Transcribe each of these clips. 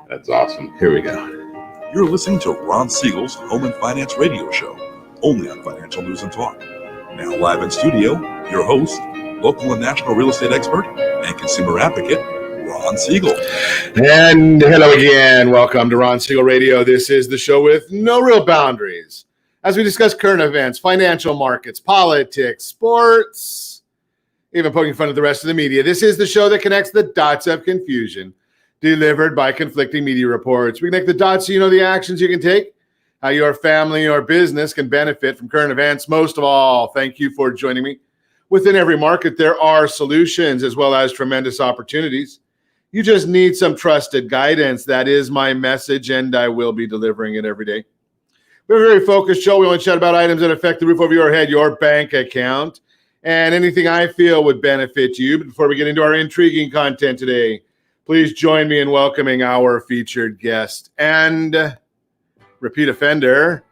That's awesome. Here we go. You're listening to Ron Siegel's Home and Finance Radio Show, only on Financial News and Talk. Now live in studio, your host, local and national real estate expert and consumer advocate, Ron Siegel. And hello again. Welcome to Ron Siegel Radio. This is the show with no real boundaries. As we discuss current events, financial markets, politics, sports, even poking fun at the rest of the media. This is the show that connects the dots of confusion delivered by conflicting media reports. We connect the dots so you know the actions you can take, how your family or business can benefit from current events. Most of all, thank you for joining me. Within every market, there are solutions as well as tremendous opportunities. You just need some trusted guidance. That is my message, and I will be delivering it every day. We have a very focused show. We only chat about items that affect the roof over your head, your bank account, and anything I feel would benefit you. But before we get into our intriguing content today, please join me in welcoming our featured guest and repeat offender,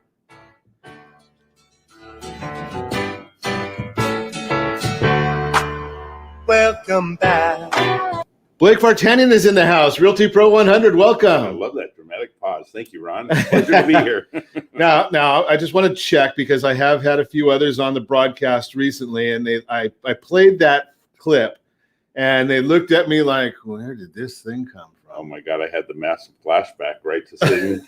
welcome back. Blake Vartanian is in the house. Realty Pro 100, welcome. I love that dramatic pause. Thank you, Ron. Pleasure to be here. Now, I just want to check because I have had a few others on the broadcast recently, and I played that clip, and they looked at me like, where did this thing come from? Oh my God, I had the massive flashback, right? To sitting,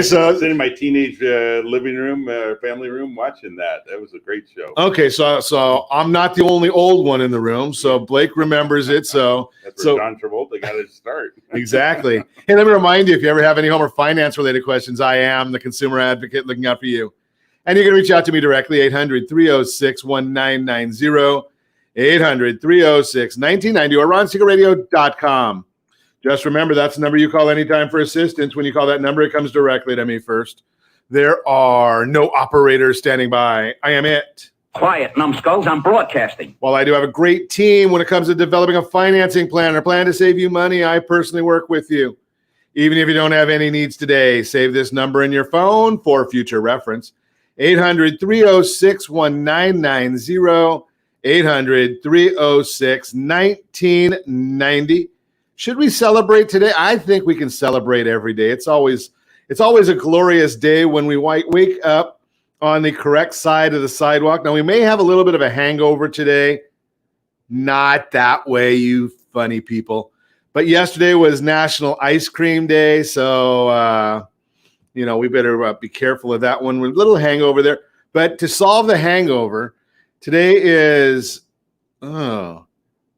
sitting in my teenage living room, family room, watching that. That was a great show. Okay, so I'm not the only old one in the room, so Blake remembers it. That's where John Travolta got his start. Exactly. Hey, let me remind you, if you ever have any home or finance-related questions, I am the consumer advocate looking out for you. And you can reach out to me directly, 800-306-1990, 800-306-1990, or ronsiegelradio.com. Just remember, that's the number you call anytime for assistance. When you call that number, it comes directly to me first. There are no operators standing by. I am it. Quiet, numbskulls. I'm broadcasting. While I do have a great team when it comes to developing a financing plan or plan to save you money, I personally work with you. Even if you don't have any needs today, save this number in your phone for future reference. 800-306-1990, 800-306-1990. Should we celebrate today? I think we can celebrate every day. It's always a glorious day when we wake up on the correct side of the sidewalk. Now, we may have a little bit of a hangover today. Not that way, you funny people. But yesterday was National Ice Cream Day, so we better be careful of that one. We're a little hangover there. But to solve the hangover, today is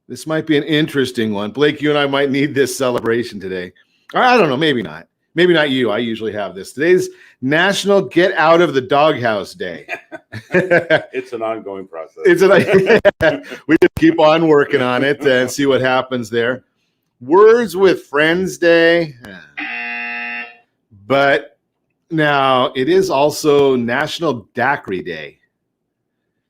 this might be an interesting one. Blake, you and I might need this celebration today. I don't know, maybe not. Maybe not you. I usually have this. Today's National Get Out of the Doghouse Day. It's an ongoing process. We just keep on working on it and see what happens there. Words with Friends Day. But now it is also National Daiquiri Day.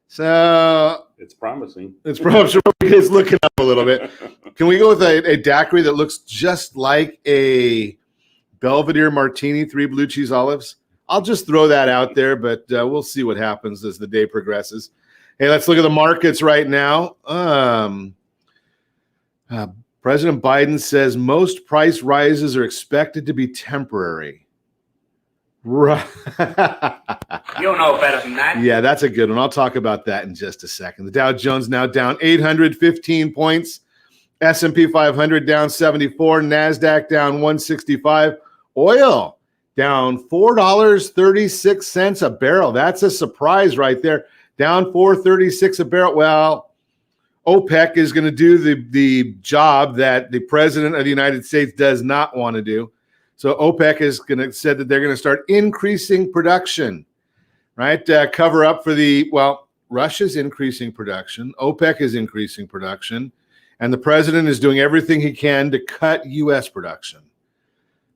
So it's promising. It's looking up a little bit. Can we go with a daiquiri that looks just like a Belvedere martini, 3 blue cheese olives? I'll just throw that out there, but we'll see what happens as the day progresses. Hey, let's look at the markets right now. President Biden says most price rises are expected to be temporary. Right. You know better than that. Yeah, that's a good one. I'll talk about that in just a second. The Dow Jones now down 815 points. S&P 500 down 74. NASDAQ down 165. Oil down $4.36 a barrel. That's a surprise right there. Down $4.36 a barrel. Well, OPEC is going to do the job that the President of the United States does not want to do. So OPEC is said that they're going to start increasing production, right? Cover up for Russia's increasing production. OPEC is increasing production. And the president is doing everything he can to cut U.S. production.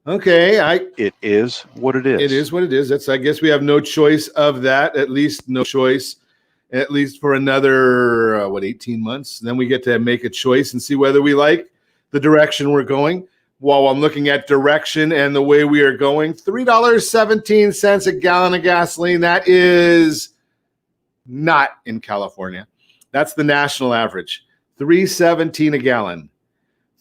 Okay. It is what it is. It is what it is. I guess we have no choice of that, at least for another, 18 months. Then we get to make a choice and see whether we like the direction we're going. While I'm looking at direction and the way we are going, $3.17 a gallon of gasoline. That is not in California. That's the national average. $3.17 a gallon.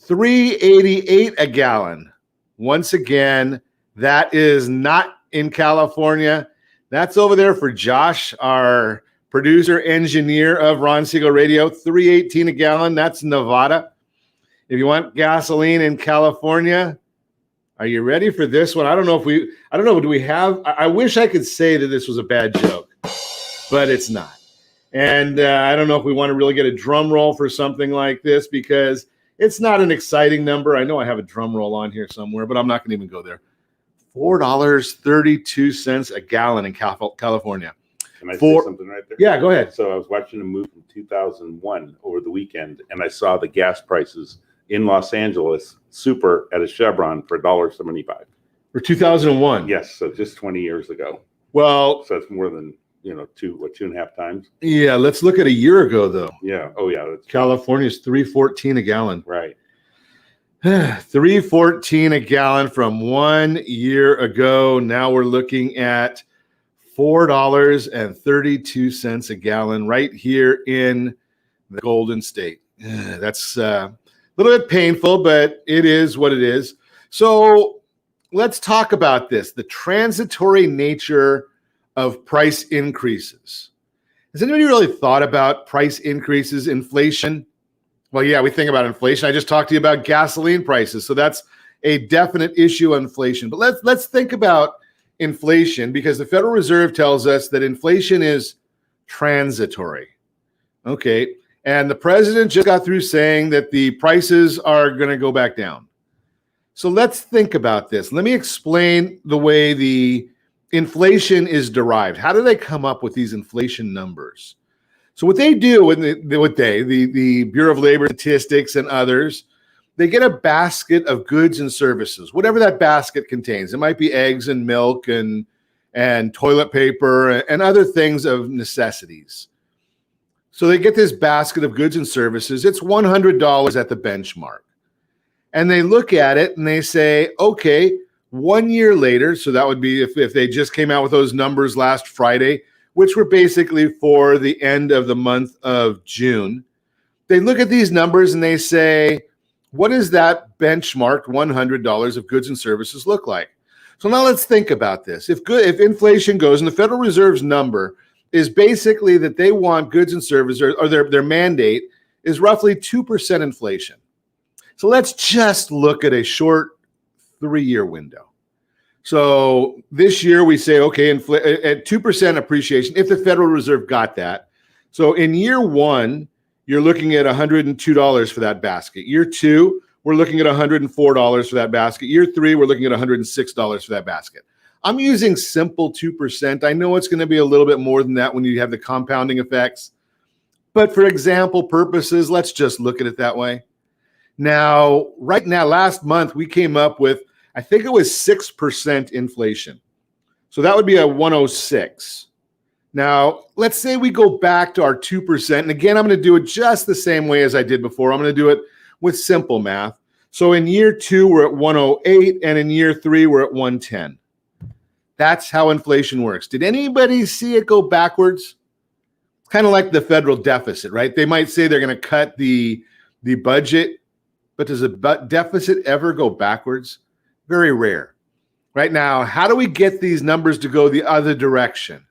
$3.88 a gallon Once again, that is not in California. That's over there for Josh, our producer engineer of Ron Siegel Radio. $3.18 a gallon. That's Nevada. If you want gasoline in California, are you ready for this one? I don't know. Do we have? I wish I could say that this was a bad joke, but it's not. And I don't know if we want to really get a drum roll for something like this because it's not an exciting number. I know I have a drum roll on here somewhere, but I'm not going to even go there. $4.32 a gallon in California. Can I say something right there? Yeah, go ahead. So I was watching a movie from 2001 over the weekend, and I saw the gas prices in Los Angeles super at a Chevron for $1.75. For 2001? Yes, so just 20 years ago. Well, so it's more than, 2.5 times? Yeah, let's look at a year ago, though. Yeah. Oh, yeah. California's $3.14 a gallon. Right. $3.14 a gallon from 1 year ago. Now we're looking at $4.32 a gallon right here in the Golden State. That's a little bit painful, but it is what it is. So let's talk about this, the transitory nature of price increases. Has anybody really thought about price increases, inflation? Well, yeah, we think about inflation. I just talked to you about gasoline prices. So that's a definite issue of inflation. But let's think about inflation because the Federal Reserve tells us that inflation is transitory. Okay. And the president just got through saying that the prices are going to go back down. So let's think about this. Let me explain the way the inflation is derived. How do they come up with these inflation numbers? So what they do, the Bureau of Labor Statistics and others, they get a basket of goods and services, whatever that basket contains. It might be eggs and milk and toilet paper and other things of necessities. So they get this basket of goods and services. It's $100 at the benchmark. And they look at it and they say, okay, 1 year later, so that would be if they just came out with those numbers last Friday, which were basically for the end of the month of June. They look at these numbers and they say, what does that benchmarked $100 of goods and services look like? So now let's think about this. If inflation goes, and the Federal Reserve's number is basically that they want goods and services, or their mandate is roughly 2% inflation. So let's just look at a short 3-year window. So this year we say, okay, at 2% appreciation, if the Federal Reserve got that. So in year one, you're looking at $102 for that basket. Year two, we're looking at $104 for that basket. Year three, we're looking at $106 for that basket. I'm using simple 2%. I know it's going to be a little bit more than that when you have the compounding effects. But for example purposes, let's just look at it that way. Now, right now, last month, we came up with, I think it was 6% inflation. So that would be a 106. Now, let's say we go back to our 2%. And again, I'm going to do it just the same way as I did before. I'm going to do it with simple math. So in year two, we're at 108. And in year three, we're at 110. That's how inflation works. Did anybody see it go backwards? It's kind of like the federal deficit, right? They might say they're going to cut the budget, but does a deficit ever go backwards? Very rare. Right now, how do we get these numbers to go the other direction?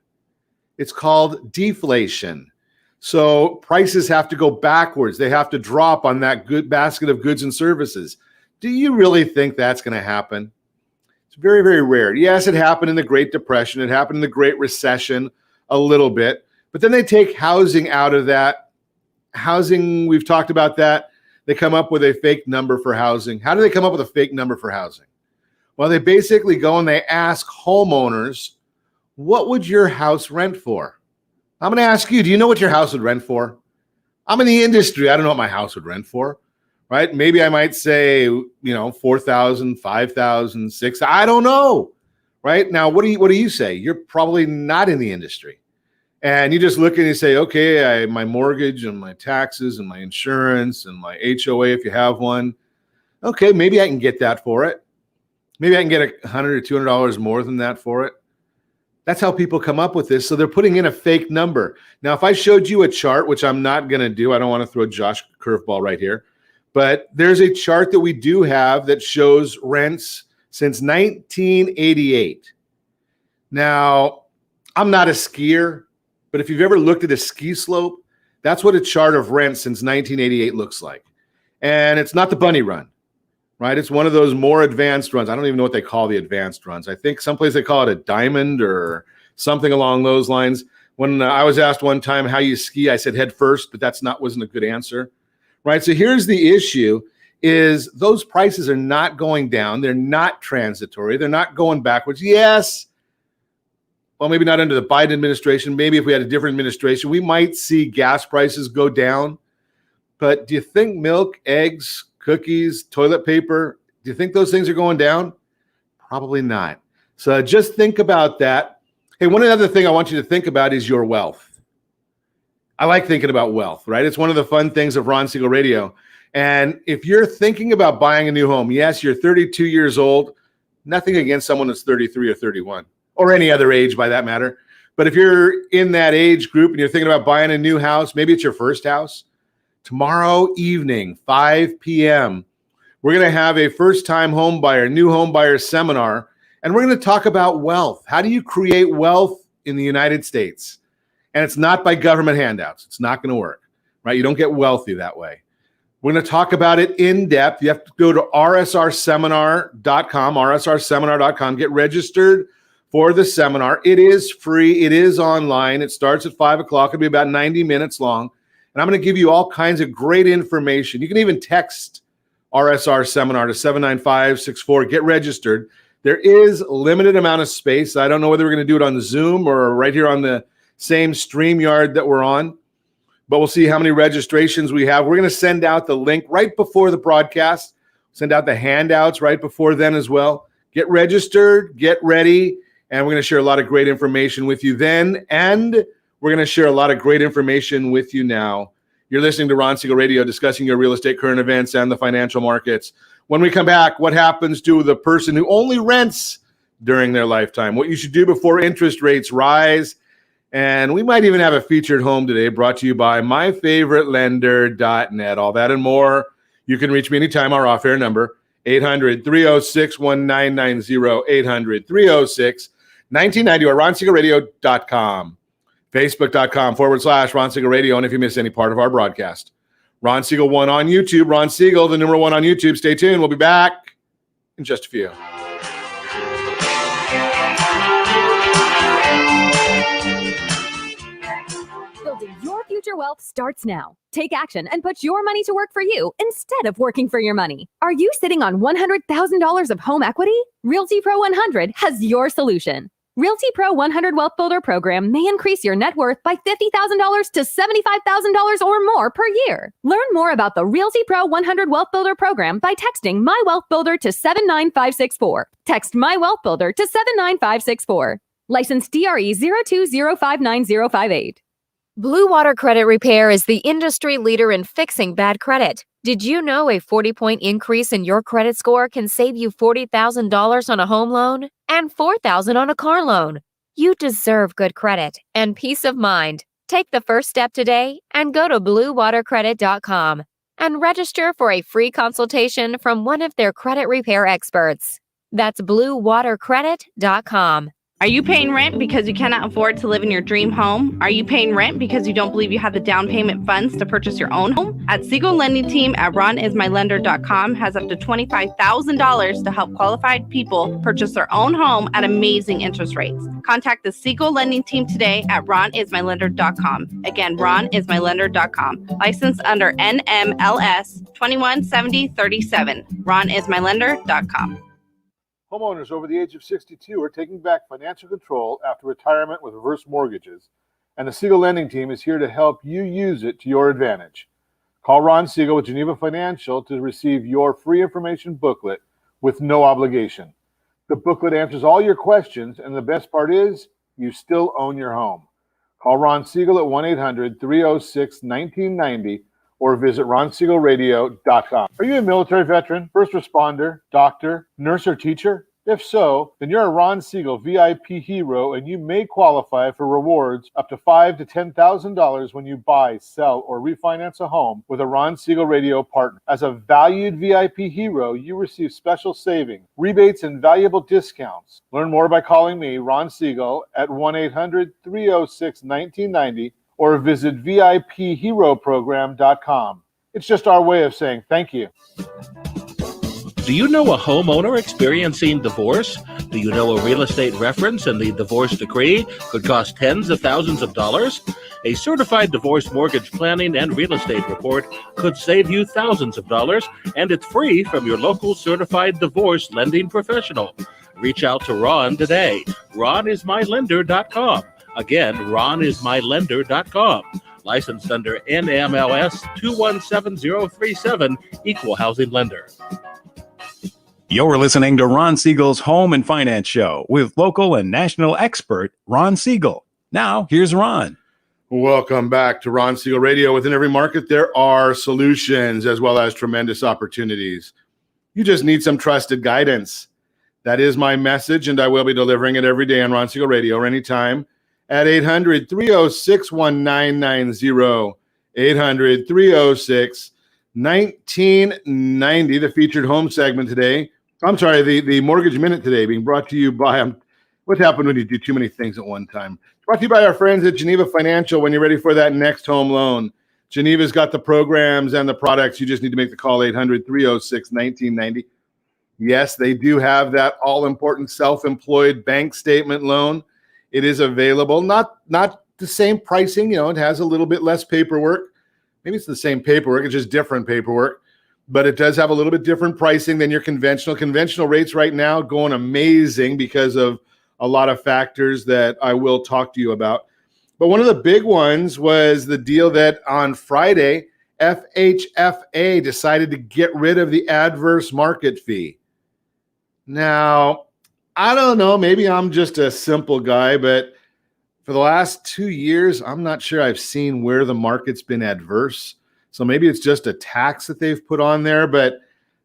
It's called deflation. So prices have to go backwards. They have to drop on that good basket of goods and services. Do you really think that's going to happen? It's very, very rare. Yes, it happened in the Great Depression. It happened in the Great Recession a little bit. But then they take housing out of that. Housing, we've talked about that. They come up with a fake number for housing. How do they come up with a fake number for housing? Well, they basically go and they ask homeowners, what would your house rent for? I'm going to ask you, do you know what your house would rent for? I'm in the industry. I don't know what my house would rent for, right? Maybe I might say, $4,000, $5,000, $6,000. I don't know, right? Now, what do you say? You're probably not in the industry. And you just look and you say, okay, my mortgage and my taxes and my insurance and my HOA, if you have one. Okay, maybe I can get that for it. Maybe I can get $100 or $200 more than that for it. That's how people come up with this. So they're putting in a fake number. Now, if I showed you a chart, which I'm not going to do, I don't want to throw Josh curveball right here, but there's a chart that we do have that shows rents since 1988. Now, I'm not a skier, but if you've ever looked at a ski slope, that's what a chart of rent since 1988 looks like. And it's not the bunny run, right? It's one of those more advanced runs. I don't even know what they call the advanced runs. I think someplace they call it a diamond or something along those lines. When I was asked one time how you ski, I said head first, but wasn't a good answer, right? So here's the issue is those prices are not going down. They're not transitory. They're not going backwards. Yes. Well, maybe not under the Biden administration. Maybe if we had a different administration, we might see gas prices go down. But do you think milk, eggs, cookies, toilet paper, do you think those things are going down? Probably not. So just think about that. Hey, one other thing I want you to think about is your wealth. I like thinking about wealth, right? It's one of the fun things of Ron Siegel Radio. And if you're thinking about buying a new home, yes, you're 32 years old, nothing against someone that's 33 or 31 or any other age by that matter. But if you're in that age group and you're thinking about buying a new house, maybe it's your first house, tomorrow evening, 5 p.m., we're going to have a first-time home buyer, new home buyer seminar, and we're going to talk about wealth. How do you create wealth in the United States? And it's not by government handouts. It's not going to work, right? You don't get wealthy that way. We're going to talk about it in depth. You have to go to rsrseminar.com, get registered for the seminar. It is free. It is online. It starts at 5 o'clock. It'll be about 90 minutes long. And I'm going to give you all kinds of great information. You can even text RSR Seminar to 79564. Get registered. There is a limited amount of space. I don't know whether we're going to do it on Zoom or right here on the same StreamYard that we're on. But we'll see how many registrations we have. We're going to send out the link right before the broadcast, send out the handouts right before then as well. Get registered, get ready, and we're going to share a lot of great information with you then, and we're going to share a lot of great information with you now. You're listening to Ron Siegel Radio, discussing your real estate current events and the financial markets. When we come back, what happens to the person who only rents during their lifetime? What you should do before interest rates rise. And we might even have a featured home today brought to you by myfavoritelender.net. All that and more. You can reach me anytime. Our off-air number, 800-306-1990, 800-306-1990, or ronsiegelradio.com, facebook.com/Ron Siegel Radio. And if you miss any part of our broadcast, Ron Siegel 1 on YouTube, Ron Siegel, the number 1 on YouTube. Stay tuned. We'll be back in just a few. Building your future wealth starts now. Take action and put your money to work for you instead of working for your money. Are you sitting on $100,000 of home equity? Realty Pro 100 has your solution. Realty Pro 100 Wealth Builder program may increase your net worth by $50,000 to $75,000 or more per year. Learn more about the Realty Pro 100 Wealth Builder program by texting My Wealth Builder to 79564. Text My Wealth Builder to 79564. License DRE 02059058. Blue Water Credit Repair is the industry leader in fixing bad credit. Did you know a 40-point increase in your credit score can save you $40,000 on a home loan and $4,000 on a car loan? You deserve good credit and peace of mind. Take the first step today and go to bluewatercredit.com and register for a free consultation from one of their credit repair experts. That's bluewatercredit.com. Are you paying rent because you cannot afford to live in your dream home? Are you paying rent because you don't believe you have the down payment funds to purchase your own home? At Siegel Lending Team at ronismylender.com has up to $25,000 to help qualified people purchase their own home at amazing interest rates. Contact the Siegel Lending Team today at ronismylender.com. Again, ronismylender.com. Licensed under NMLS 217037. ronismylender.com. Homeowners over the age of 62 are taking back financial control after retirement with reverse mortgages, and the Siegel Lending Team is here to help you use it to your advantage. Call Ron Siegel with Geneva Financial to receive your free information booklet with no obligation. The booklet answers all your questions, and the best part is you still own your home. Call Ron Siegel at 1-800-306-1990 or visit ronsiegelradio.com. Are you a military veteran, first responder, doctor, nurse, or teacher? If so, then you're a Ron Siegel VIP hero and you may qualify for rewards up to $5,000 to $10,000 when you buy, sell, or refinance a home with a Ron Siegel radio partner. As a valued VIP hero, you receive special savings, rebates, and valuable discounts. Learn more by calling me, Ron Siegel, at 1-800-306-1990 or visit VIPHeroProgram.com. It's just our way of saying thank you. Do you know a homeowner experiencing divorce? Do you know a real estate reference and the divorce decree could cost tens of thousands of dollars? A certified divorce mortgage planning and real estate report could save you thousands of dollars, and it's free from your local certified divorce lending professional. Reach out to Ron today. RonIsMyLender.com. Again, RonIsMyLender.com. Licensed under NMLS 217037, Equal Housing Lender. You're listening to Ron Siegel's Home and Finance Show with local and national expert Ron Siegel. Now, here's Ron. Welcome back to Ron Siegel Radio. Within every market, there are solutions as well as tremendous opportunities. You just need some trusted guidance. That is my message, and I will be delivering it every day on Ron Siegel Radio or anytime at 800-306-1990, 800-306-1990, the featured home segment today. I'm sorry, the Mortgage Minute today being brought to you by, what happened when you do too many things at one time? Brought to you by our friends at Geneva Financial when you're ready for that next home loan. Geneva's got the programs and the products. You just need to make the call, 800-306-1990. Yes, they do have that all-important self-employed bank statement loan. It is available. Not the same pricing. It has a little bit less paperwork. Maybe it's the same paperwork. It's just different paperwork. But it does have a little bit different pricing than your conventional. Conventional rates right now going amazing because of a lot of factors that I will talk to you about. But one of the big ones was the deal that on Friday, FHFA decided to get rid of the adverse market fee. Now, I don't know, maybe I'm just a simple guy, but for the last 2 years, I'm not sure I've seen where the market's been adverse. So maybe it's just a tax that they've put on there, but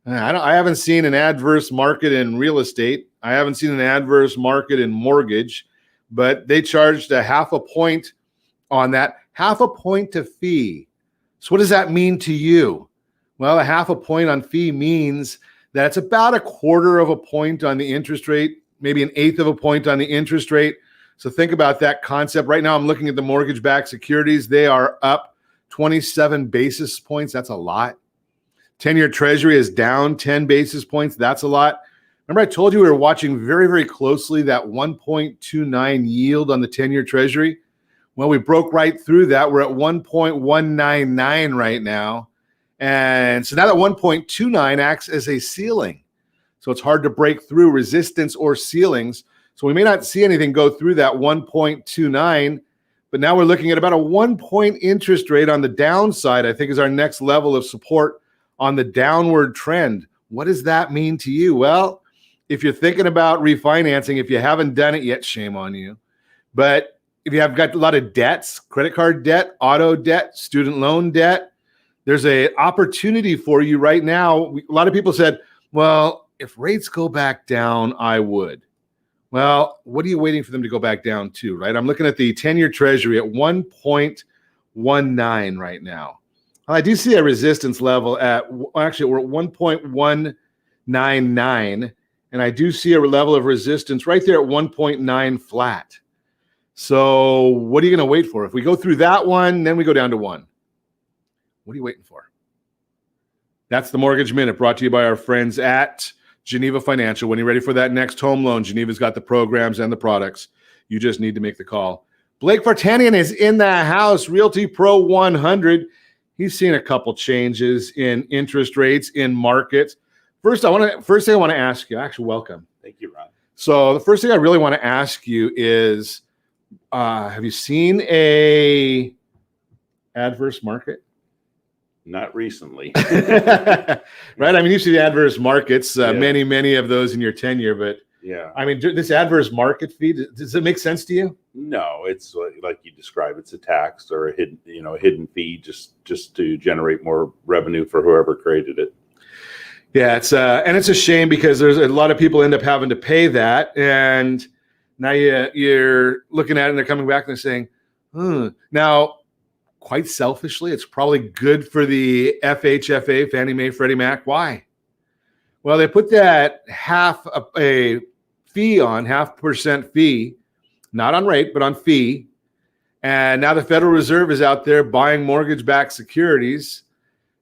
I haven't seen an adverse market in real estate. I haven't seen an adverse market in mortgage, but they charged a 0.5 point on that, 0.5 point to fee. So what does that mean to you? Well, a 0.5 point on fee means that it's about 1/4 point on the interest rate, maybe 1/8 point on the interest rate. So think about that concept. Right now, I'm looking at the mortgage-backed securities. They are up 27 basis points. That's a lot. 10-year Treasury is down 10 basis points. That's a lot. Remember I told you we were watching very, very closely that 1.29 yield on the 10-year Treasury? Well, we broke right through that. We're at 1.199 right now. And so now that 1.29 acts as a ceiling. So it's hard to break through resistance or ceilings. So we may not see anything go through that 1.29, but now we're looking at about a 1 point interest rate on the downside, I think is our next level of support on the downward trend. What does that mean to you? Well, if you're thinking about refinancing, if you haven't done it yet, shame on you. But if you have got a lot of debts, credit card debt, auto debt, student loan debt, there's an opportunity for you right now. A lot of people said, well, if rates go back down, I would. Well, what are you waiting for them to go back down to, right? I'm looking at the 10-year Treasury at 1.19 right now. I do see a resistance level at, actually, we're at 1.199, and I do see a level of resistance right there at 1.9 flat. So what are you going to wait for? If we go through that one, then we go down to 1. What are you waiting for? That's the Mortgage Minute brought to you by our friends at Geneva Financial. When you're ready for that next home loan, Geneva's got the programs and the products. You just need to make the call. Blake Vartanian is in the house, Realty Pro 100. He's seen a couple changes in interest rates in markets. First thing I want to ask you, actually, welcome. Thank you, Ron. So the first thing I really want to ask you is, have you seen a adverse market? Not recently. Right? I mean, you see the adverse markets, many of those in your tenure, but yeah. I mean, this adverse market fee, does it make sense to you? No, it's like you described, it's a tax or a hidden fee just to generate more revenue for whoever created it. Yeah, it's a shame because there's a lot of people end up having to pay that, and now you're looking at it and they're coming back and they're saying, Now, quite selfishly, it's probably good for the FHFA, Fannie Mae, Freddie Mac. Why? Well, they put that half percent fee, not on rate, but on fee. And now the Federal Reserve is out there buying mortgage-backed securities,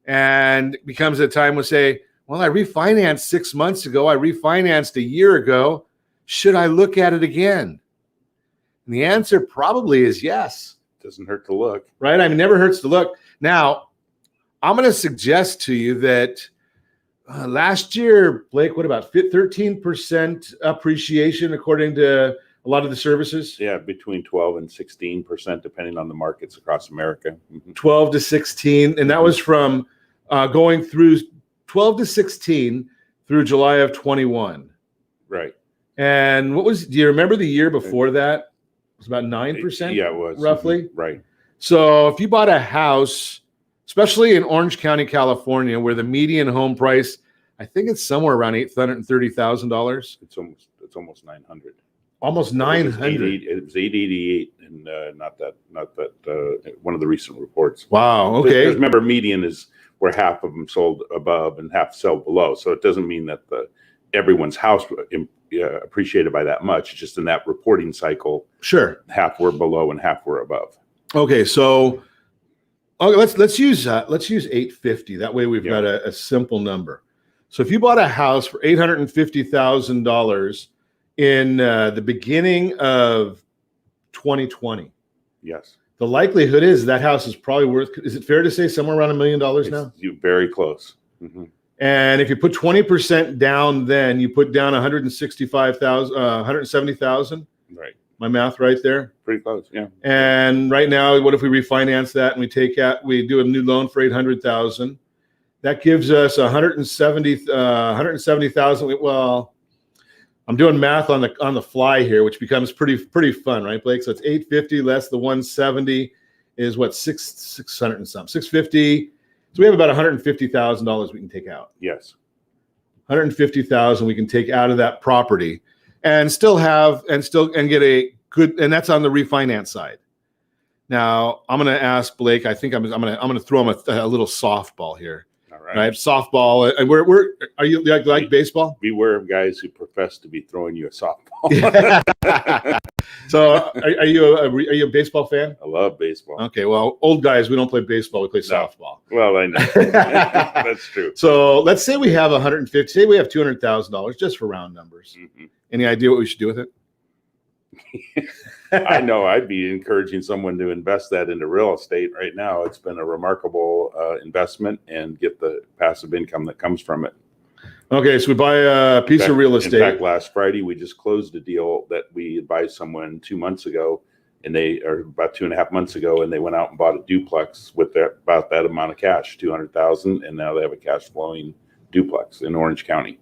and it becomes a time when say, well, I refinanced 6 months ago. I refinanced a year ago. Should I look at it again? And the answer probably is yes. Doesn't hurt to look. Right? I mean, it never hurts to look. Now, I'm going to suggest to you that last year, Blake, what about 13% appreciation according to a lot of the services? Yeah, between 12 and 16%, depending on the markets across America. 12 to 16. And that was from going through 12 to 16 through July of 21. Right. And do you remember the year before that? It was about 9%? Yeah, it was. Roughly. Right. So if you bought a house, especially in Orange County, California, where the median home price, I think it's somewhere around $830,000. It's almost 900. Almost 900. It was 888, and not that one of the recent reports. Wow. Okay. Because remember, median is where half of them sold above and half sold below. So it doesn't mean that everyone's house appreciated by that much. It's just in that reporting cycle. Sure. Half were below and half were above. Okay, so let's use 850. That way we've got a simple number. So if you bought a house for $850,000 in the beginning of 2020, yes, the likelihood is that house is probably worth. Is it fair to say somewhere around $1 million now? You're very close. Mm-hmm. And if you put 20% down, then you put down 170,000. Right. My math right there. Pretty close, yeah. And right now, what if we refinance that and we do a new loan for $800,000? That gives us 170,000. Well, I'm doing math on the fly here, which becomes pretty fun, right, Blake? So it's 850 less the 170 is what, 600 and some, 650. So we have about $150,000 we can take out. Yes. $150,000 we can take out of that property and get a good, and that's on the refinance side. Now I'm going to ask Blake. I think I'm going to throw him a little softball here. All right. Softball. Are you like baseball? Beware of guys who profess to be throwing you a softball. So are you a baseball fan? I love baseball. Okay, well, old guys, we don't play baseball, we play softball. Well, I know. That's true. So let's say we have $150,000, say we have $200,000 just for round numbers. Mm-hmm. Any idea what we should do with it? I know I'd be encouraging someone to invest that into real estate right now. It's been a remarkable investment and get the passive income that comes from it. Okay, so we buy a piece of real estate. In fact, last Friday, we just closed a deal that we advised someone 2 months ago, about 2.5 months ago, and they went out and bought a duplex with about that amount of cash, $200,000, and now they have a cash flowing duplex in Orange County.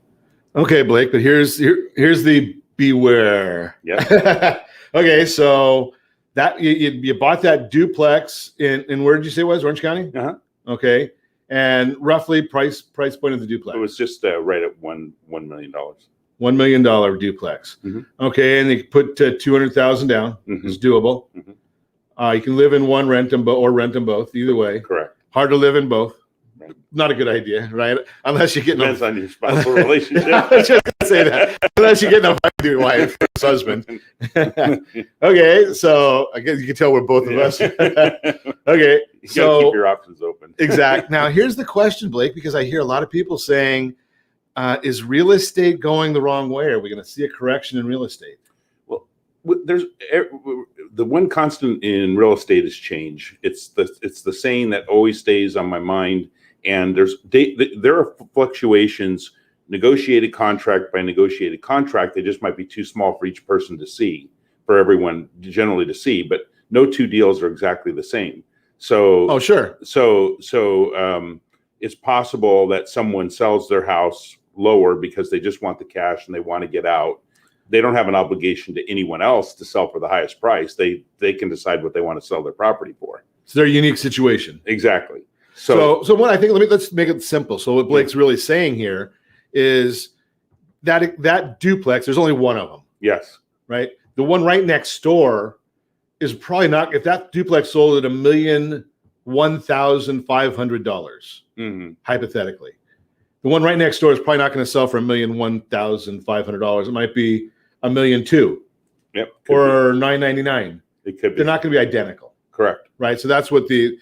Okay, Blake, but here's the beware. Yeah. Okay, so that you bought that duplex in where did you say it was? Orange County? Uh-huh. Okay. And roughly price point of the duplex? It was just right at $1 million. $1 million duplex. Mm-hmm. Okay, and they put $200,000 down. Mm-hmm. It's doable. Mm-hmm. You can live in one, rent them both. Either way. Correct. Hard to live in both. Right. Not a good idea, right? Unless you get depends on your spousal relationship. I was just gonna say that. Unless you get no fucking wife, husband. Okay, so I guess you can tell we're both of us. Okay, you gotta keep your options open. Exact. Now here's the question, Blake, because I hear a lot of people saying, "Is real estate going the wrong way? Are we going to see a correction in real estate?" Well, there's the one constant in real estate is change. It's the saying that always stays on my mind. And there are fluctuations, negotiated contract by negotiated contract. They just might be too small for each person to see, for everyone generally to see. But no two deals are exactly the same. So, sure. So it's possible that someone sells their house lower because they just want the cash and they want to get out. They don't have an obligation to anyone else to sell for the highest price. They can decide what they want to sell their property for. It's their unique situation. Exactly. So what I think, let's make it simple. So what Blake's really saying here is that duplex, there's only one of them. Yes. Right. The one right next door is probably not, if that duplex sold at $1,001,500, hypothetically, the one right next door is probably not going to sell for $1,001,500. It might be $1.2 million, or $999. It could be. They're not going to be identical. Correct. Right. So that's what the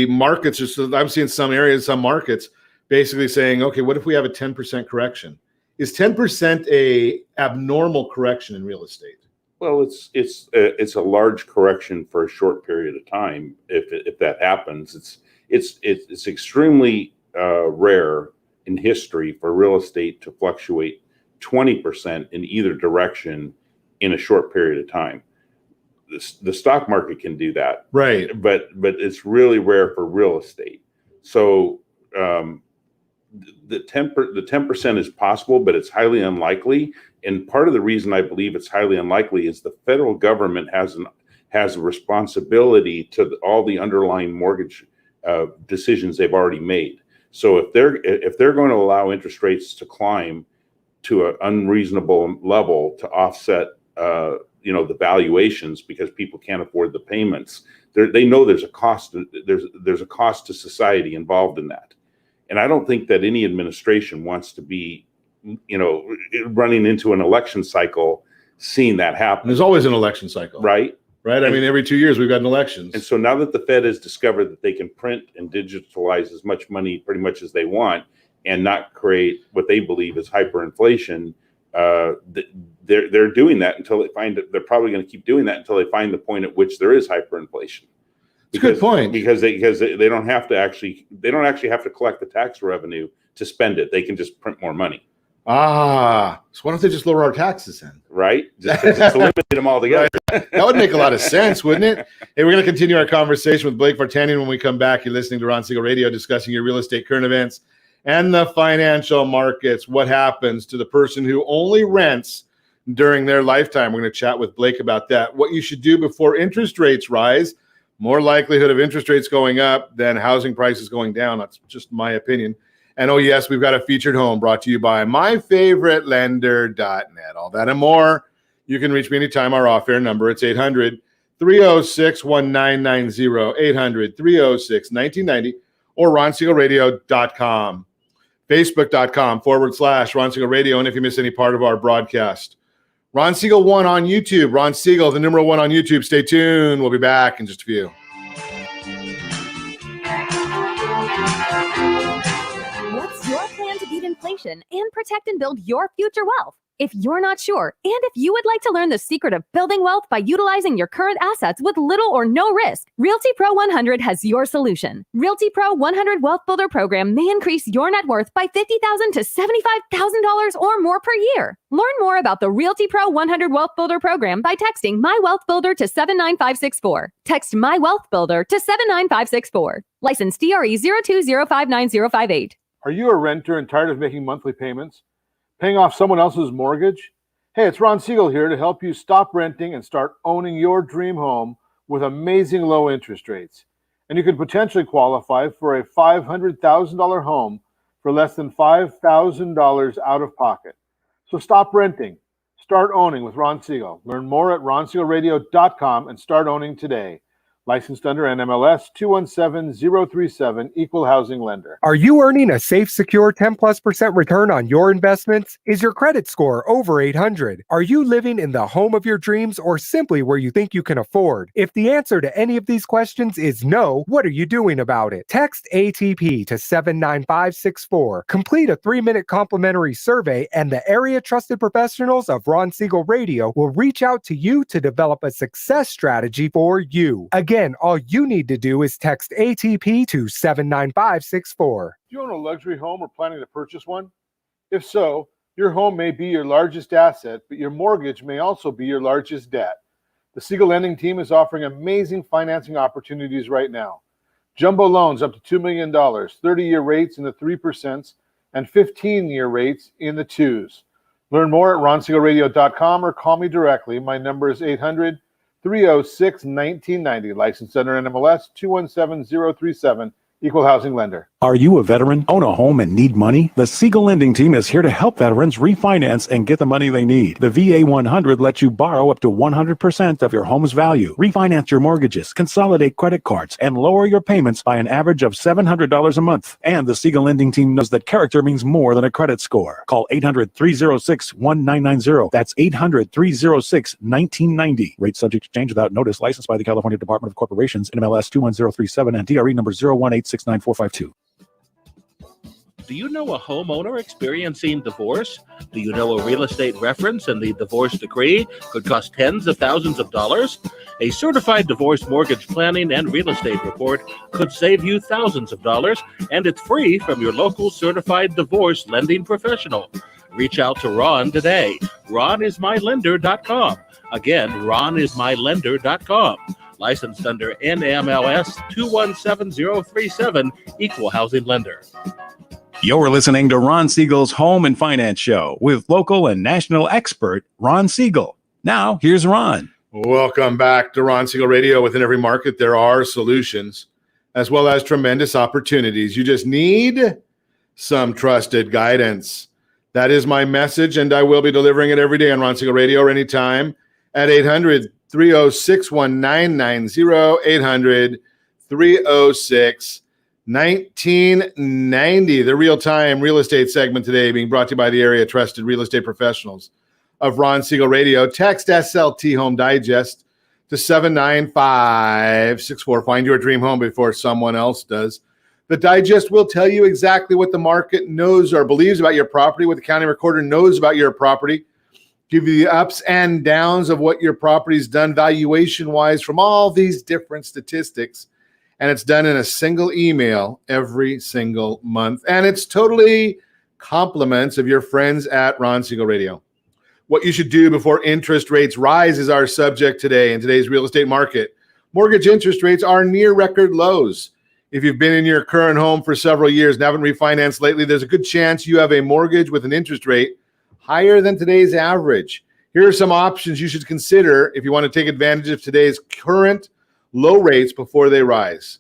markets are. So I'm seeing some areas, some markets basically saying, okay, what if we have a 10% correction? Is 10% a abnormal correction in real estate? Well, it's a large correction for a short period of time. If that happens, it's extremely rare in history for real estate to fluctuate 20% in either direction in a short period of time. The stock market can do that, right? But it's really rare for real estate. So the 10% is possible, but it's highly unlikely. And part of the reason I believe it's highly unlikely is the federal government has a responsibility to all the underlying mortgage decisions they've already made. So if they're going to allow interest rates to climb to an unreasonable level to offset the valuations because people can't afford the payments, they know there's a cost. There's a cost to society involved in that. And I don't think that any administration wants to be, running into an election cycle, seeing that happen. There's always an election cycle. Right. Right. I mean, every 2 years we've got elections. And so now that the Fed has discovered that they can print and digitalize as much money pretty much as they want and not create what they believe is hyperinflation, they're doing that until they find it. They're probably going to keep doing that until they find the point at which there is hyperinflation. That's a good point. Because they don't actually have to collect the tax revenue to spend it. They can just print more money. So why don't they just lower our taxes then? Right? Just eliminate them altogether. Right. That would make a lot of sense, wouldn't it? Hey, we're going to continue our conversation with Blake Vartanian when we come back. You're listening to Ron Siegel Radio, discussing your real estate current events and the financial markets. What happens to the person who only rents during their lifetime? We're going to chat with Blake about that. What you should do before interest rates rise. More likelihood of interest rates going up than housing prices going down. That's just my opinion. And oh, yes, we've got a featured home brought to you by myfavoritelender.net. All that and more. You can reach me anytime. Our off-air number, it's 800-306-1990, 800-306-1990, or ronsiegelradio.com, facebook.com/Ron Siegel Radio. And if you miss any part of our broadcast, Ron Siegel 1 on YouTube. Ron Siegel, the number 1 on YouTube. Stay tuned. We'll be back in just a few. What's your plan to beat inflation and protect and build your future wealth? If you're not sure, and if you would like to learn the secret of building wealth by utilizing your current assets with little or no risk, Realty Pro 100 has your solution. Realty Pro 100 Wealth Builder Program may increase your net worth by $50,000 to $75,000 or more per year. Learn more about the Realty Pro 100 Wealth Builder Program by texting My Wealth Builder to 79564. Text My Wealth Builder to 79564. License DRE 02059058. Are you a renter and tired of making monthly payments? Paying off someone else's mortgage? Hey, it's Ron Siegel here to help you stop renting and start owning your dream home with amazing low interest rates. And you could potentially qualify for a $500,000 home for less than $5,000 out of pocket. So stop renting. Start owning with Ron Siegel. Learn more at ronsiegelradio.com and start owning today. Licensed under NMLS 217037, Equal Housing Lender. Are you earning a safe, secure 10+% return on your investments? Is your credit score over 800? Are you living in the home of your dreams or simply where you think you can afford? If the answer to any of these questions is no, what are you doing about it? Text ATP to 79564. Complete a 3-minute complimentary survey and the area trusted professionals of Ron Siegel Radio will reach out to you to develop a success strategy for you. Again, all you need to do is text ATP to 79564. Do you own a luxury home or planning to purchase one? If so, your home may be your largest asset, but your mortgage may also be your largest debt. The Siegel Lending Team is offering amazing financing opportunities right now. Jumbo loans up to $2 million, 30-year rates in the 3%, and 15-year rates in the 2s. Learn more at ronsiegelradio.com or call me directly. My number is 800 800-306-1990. Licensed under NMLS 217037. Equal housing lender. Are you a veteran, own a home, and need money? The Siegel Lending Team is here to help veterans refinance and get the money they need. The VA 100 lets you borrow up to 100% of your home's value, refinance your mortgages, consolidate credit cards, and lower your payments by an average of $700 a month. And the Siegel Lending Team knows that character means more than a credit score. Call 800-306-1990. That's 800-306-1990. Rate subject to change without notice. Licensed by the California Department of Corporations, NMLS 21037, and DRE number 018694452. Do you know a homeowner experiencing divorce? Do you know a real estate reference and the divorce decree could cost tens of thousands of dollars? A certified divorce mortgage planning and real estate report could save you thousands of dollars, and it's free from your local certified divorce lending professional. Reach out to Ron today. RonIsMyLender.com. Again, RonIsMyLender.com. Licensed under NMLS 217037, Equal Housing Lender. You're listening to Ron Siegel's Home and Finance Show with local and national expert Ron Siegel. Now, here's Ron. Welcome back to Ron Siegel Radio. Within every market, there are solutions as well as tremendous opportunities. You just need some trusted guidance. That is my message, and I will be delivering it every day on Ron Siegel Radio or anytime at 800-306-1990, 800-306-1990. The real-time real estate segment today being brought to you by the area trusted real estate professionals of Ron Siegel Radio. Text SLT Home Digest to 79564. Find your dream home before someone else does. The digest will tell you exactly what the market knows or believes about your property, what the county recorder knows about your property, give you the ups and downs of what your property's done valuation-wise from all these different statistics. And it's done in a single email every single month. And it's totally compliments of your friends at Ron Siegel Radio. What you should do before interest rates rise is our subject today in today's real estate market. Mortgage interest rates are near record lows. If you've been in your current home for several years and haven't refinanced lately, there's a good chance you have a mortgage with an interest rate higher than today's average. Here are some options you should consider if you want to take advantage of today's current low rates before they rise.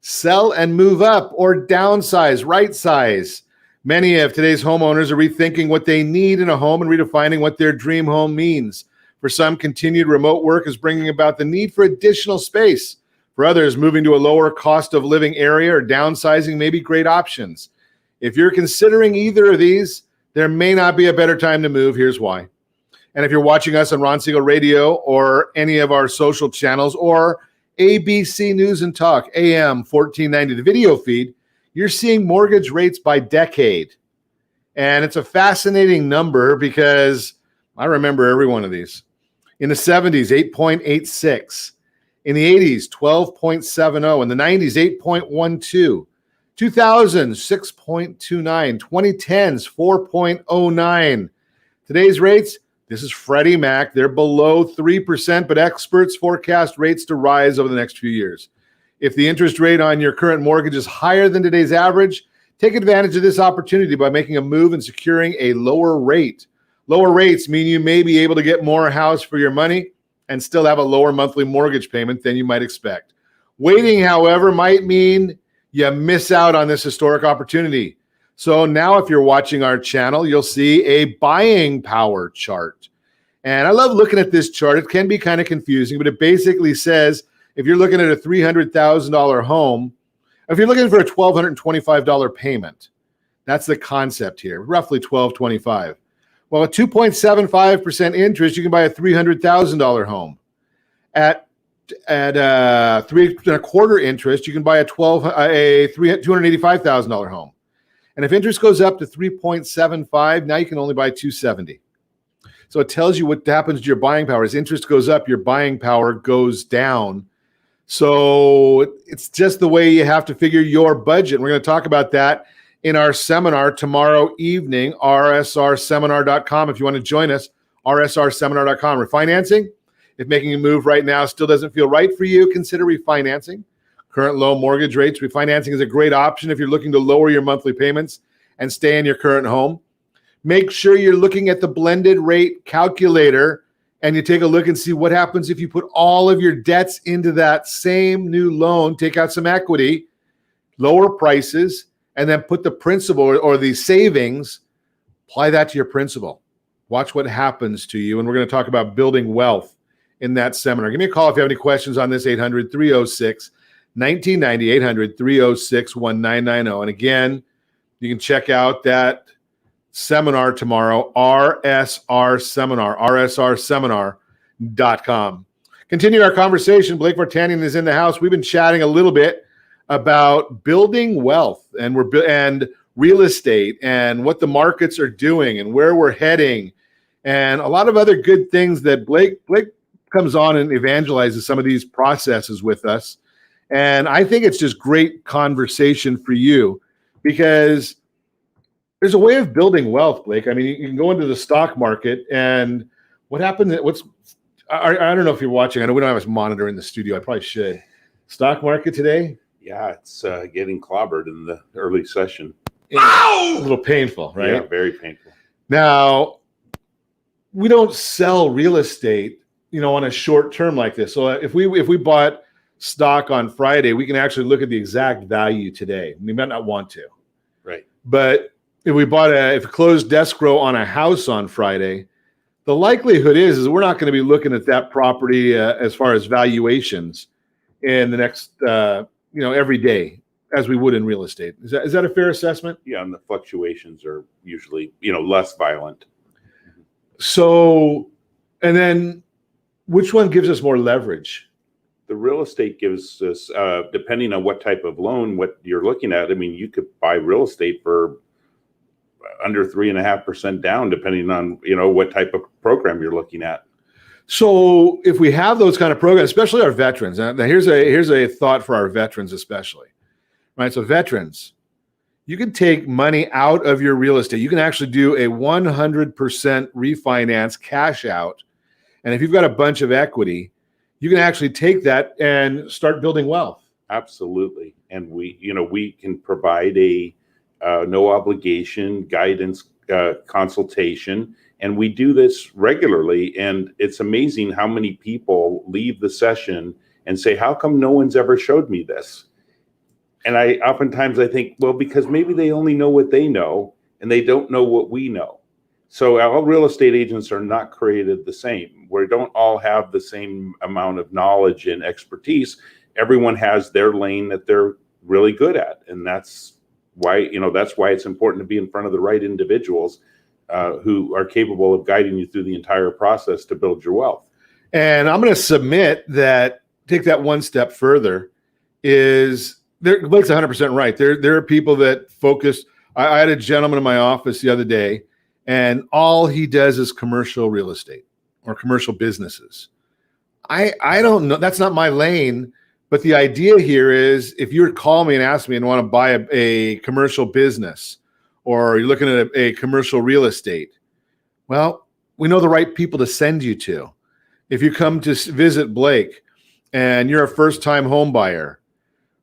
Sell and move up or downsize, right size. Many of today's homeowners are rethinking what they need in a home and redefining what their dream home means. For some, continued remote work is bringing about the need for additional space. For others, moving to a lower cost of living area or downsizing may be great options. If you're considering either of these, there may not be a better time to move. Here's why. And if you're watching us on Ron Siegel Radio or any of our social channels or ABC News and Talk, AM 1490, the video feed, you're seeing mortgage rates by decade. And it's a fascinating number because I remember every one of these. In the 70s, 8.86. In the 80s, 12.70. In the 90s, 8.12. 2000s, 6.29. 2010s, 4.09. Today's rates, this is Freddie Mac. They're below 3%, but experts forecast rates to rise over the next few years. If the interest rate on your current mortgage is higher than today's average, take advantage of this opportunity by making a move and securing a lower rate. Lower rates mean you may be able to get more house for your money and still have a lower monthly mortgage payment than you might expect. Waiting, however, might mean you miss out on this historic opportunity. So now if you're watching our channel, you'll see a buying power chart. And I love looking at this chart. It can be kind of confusing, but it basically says if you're looking at a $300,000 home, if you're looking for a $1,225 payment, that's the concept here, roughly $1,225. Well, at 2.75% interest, you can buy a $300,000 home. At 3.25% interest, you can buy a $285,000 home. And if interest goes up to 3.75, now you can only buy $270,000. So it tells you what happens to your buying power. As interest goes up, your buying power goes down. So it's just the way you have to figure your budget. We're going to talk about that in our seminar tomorrow evening, rsrseminar.com. If you want to join us, rsrseminar.com. Refinancing, if making a move right now still doesn't feel right for you, consider refinancing. Current low mortgage rates, refinancing is a great option if you're looking to lower your monthly payments and stay in your current home. Make sure you're looking at the blended rate calculator and you take a look and see what happens if you put all of your debts into that same new loan, take out some equity, lower prices, and then put the principal or the savings, apply that to your principal. Watch what happens to you. And we're going to talk about building wealth in that seminar. Give me a call if you have any questions on this, 800-306-1990, 800-306-1990. And again, you can check out that seminar tomorrow, RSR Seminar, rsrseminar.com. Continue our conversation. Blake Vartanian is in the house. We've been chatting a little bit about building wealth and and real estate and what the markets are doing and where we're heading and a lot of other good things that Blake comes on and evangelizes some of these processes with us. And I think it's just great conversation for you because there's a way of building wealth, Blake. I mean, you can go into the stock market and what happens, I don't know if you're watching. I know we don't have a monitor in the studio. I probably should. Stock market today? Yeah, it's getting clobbered in the early session. A little painful, right? Yeah, very painful. Now, we don't sell real estate, on a short term like this. So if we bought stock on Friday, we can actually look at the exact value today. We might not want to. Right. But if we closed escrow on a house on Friday, the likelihood is we're not going to be looking at that property as far as valuations in the next every day as we would in real estate. Is that a fair assessment? Yeah, and the fluctuations are usually, less violent. So, and then which one gives us more leverage? The real estate gives us, depending on what type of loan, what you're looking at. I mean, you could buy real estate for under 3.5% down, depending on, what type of program you're looking at. So if we have those kind of programs, especially our veterans, now here's a thought for our veterans especially, right? So veterans, you can take money out of your real estate. You can actually do a 100% refinance cash out. And if you've got a bunch of equity, you can actually take that and start building wealth. Absolutely. And we can provide a no obligation guidance consultation. And we do this regularly. And it's amazing how many people leave the session and say, how come no one's ever showed me this? And oftentimes I think, well, because maybe they only know what they know and they don't know what we know. So all real estate agents are not created the same. We don't all have the same amount of knowledge and expertise. Everyone has their lane that they're really good at. And that's why it's important to be in front of the right individuals who are capable of guiding you through the entire process to build your wealth. And I'm going to submit that, take that one step further, is Blake's 100% right. There are people that focus. I had a gentleman in my office the other day, and all he does is commercial real estate or commercial businesses. I don't know. That's not my lane. But the idea here is if you were to call me and ask me and want to buy a commercial business or you're looking at a commercial real estate, well, we know the right people to send you to. If you come to visit Blake and you're a first-time home buyer,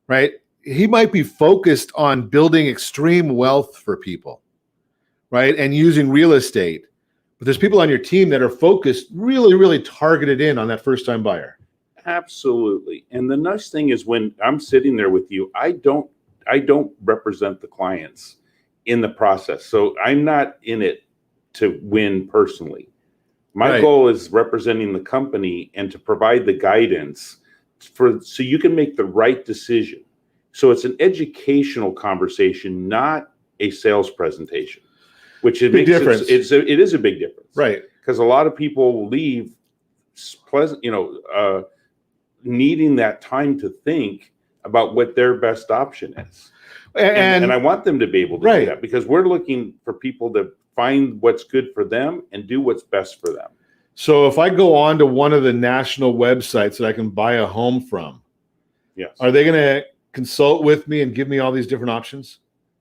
right? He might be focused on building extreme wealth for people, right? And using real estate. But there's people on your team that are focused, really, really targeted in on that first-time buyer. Absolutely. And the nice thing is when I'm sitting there with you, I don't represent the clients in the process. So I'm not in it to win personally. My goal is representing the company and to provide the guidance so you can make the right decision. So it's an educational conversation, not a sales presentation, which it makes difference. It is a big difference, right? Because a lot of people leave needing that time to think about what their best option is, and I want them to be able to do that because we're looking for people to find what's good for them and do what's best for them. So if I go on to one of the national websites that I can buy a home from, yes, are they going to consult with me and give me all these different options?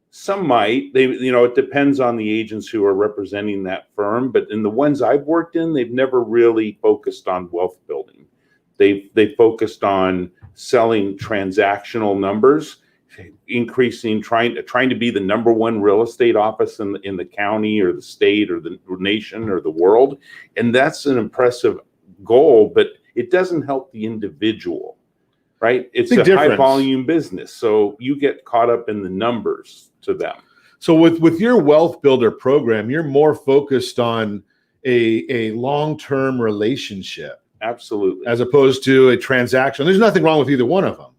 Some might. It depends on the agents who are representing that firm. But in the ones I've worked in, they've never really focused on wealth building. They focused on selling transactional numbers, increasing, trying to be the number one real estate office in the county or the state or the nation or the world. And that's an impressive goal, but it doesn't help the individual, right? It's a high volume business. So you get caught up in the numbers to them. So with your wealth builder program, you're more focused on a long-term relationship. Absolutely. As opposed to a transaction. There's nothing wrong with either one of them,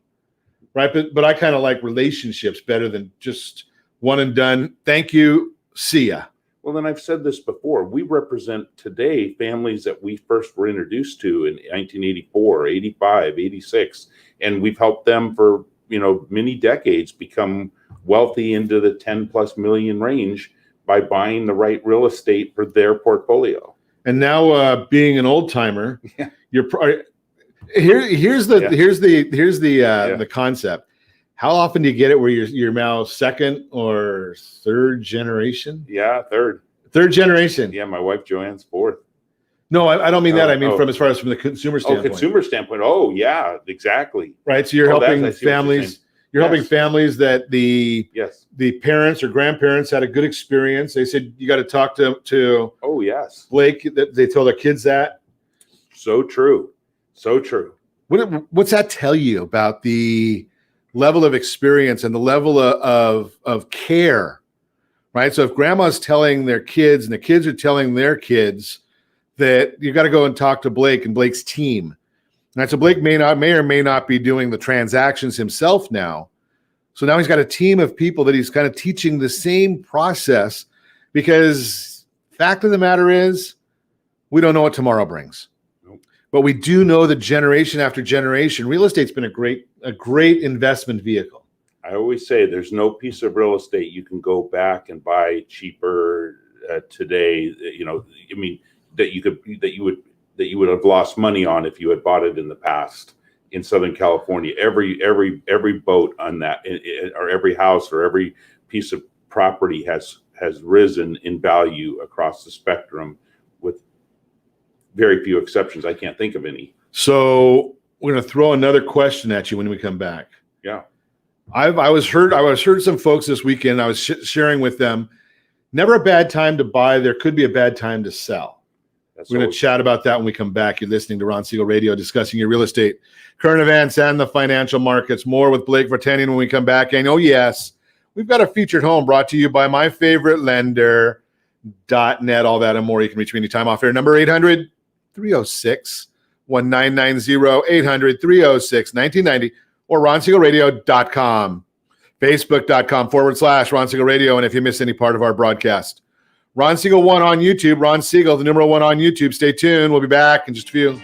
right? But I kind of like relationships better than just one and done. Thank you. See ya. Well, then I've said this before. We represent today families that we first were introduced to in 1984, 85, 86, and we've helped them for, many decades become wealthy into the 10 plus million range by buying the right real estate for their portfolio. And now, being an old timer, here's the concept. How often do you get it where you're now second or third generation? Yeah, third generation. Yeah, my wife Joanne's fourth. No, I don't mean that. I mean from the consumer standpoint. Consumer standpoint. Oh, yeah, exactly. Right. So you're helping families. You're helping families that the parents or grandparents had a good experience. They said you got to talk to oh yes, Blake. That they tell their kids that. So true. So true. What's that tell you about the level of experience and the level of care? Right. So if grandma's telling their kids and the kids are telling their kids that you got to go and talk to Blake and Blake's team. Right. So Blake may or may not be doing the transactions himself now. So now he's got a team of people that he's kind of teaching the same process, because fact of the matter is we don't know what tomorrow brings. Nope. But we do know that generation after generation, real estate's been a great investment vehicle. I always say there's no piece of real estate you can go back and buy cheaper today. That you would have lost money on if you had bought it in the past in Southern California. Every boat on that, or every house or every piece of property has risen in value across the spectrum, with very few exceptions. I can't think of any. So we're going to throw another question at you when we come back. Yeah. I was heard some folks this weekend. I was sharing with them. Never a bad time to buy. There could be a bad time to sell. We're going to chat about that when we come back. You're listening to Ron Siegel Radio, discussing your real estate, current events, and the financial markets. More with Blake Vartanian when we come back. And oh, yes, we've got a featured home brought to you by my favorite lender.net. All that and more. You can reach me anytime off air. Number 800-306-1990, 800-306-1990, or ronsiegelradio.com, facebook.com/Ron Siegel Radio. And if you miss any part of our broadcast, Ron Siegel 1 on YouTube. Ron Siegel, the numeral 1 on YouTube. Stay tuned. We'll be back in just a few.